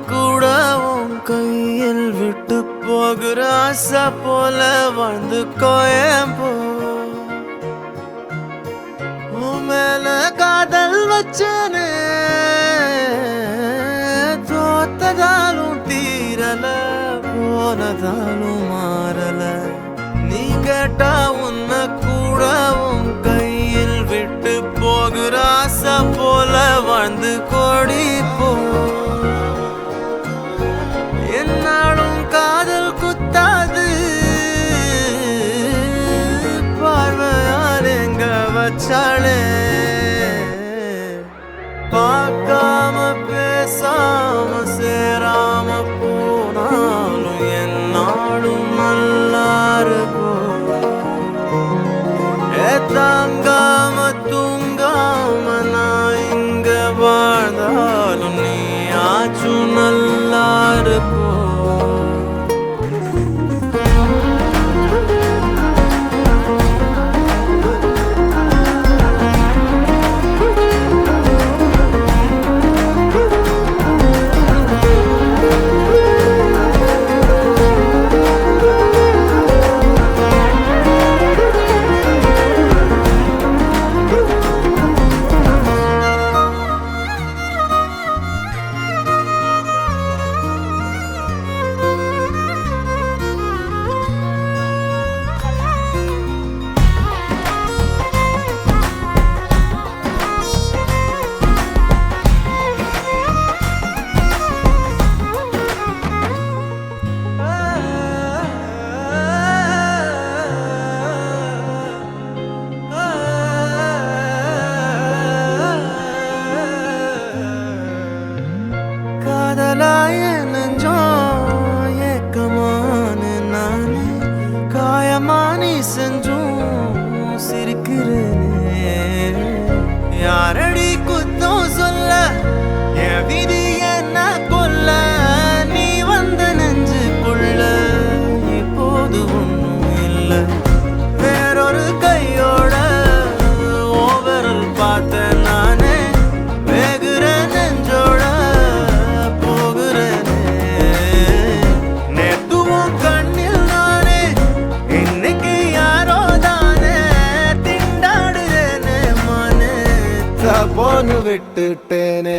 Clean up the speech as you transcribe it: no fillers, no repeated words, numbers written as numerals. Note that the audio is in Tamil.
கூட உன் கையில் விட்டு போகிற ஆசை போல வாழ்ந்து கோயம்போ உன் மேல காதல் வச்சனே தோத்ததாலும் தீரல போனதாலும் மாறல நீ கேட்டா உன்னை கூட உன் கையில் விட்டு போகிற ஆசை போல வாழ்ந்து கோடி போ என்னாலும் காதல் குத்தாது பார்வையால் எங்க வச்சாளே பார்க்காம பேசாம சேராம போனாலும் என்னாலும் நல்லா இருக்கும் தாங்காம தூங்காம நான் இங்க வாழ்ந்தாலும் நீ ஆச்சும் நல்லா இருக்கும் காதலாய நெஞ்சோம் ஏக்கமான நானே காயமானி செஞ்சும் சிரிக்கிறேனே யாரடி குத்தம் சொல்ல என் விதி என்ன கொல்ல நீ வந்த நெஞ்சுக்குள்ள இப்போது ஒன்றும் இல்லை வேறொரு கையோட ஓவரல் பார்த்த நானே வேகுற நெஞ்சோட போன்னு விட்டுட்டேனே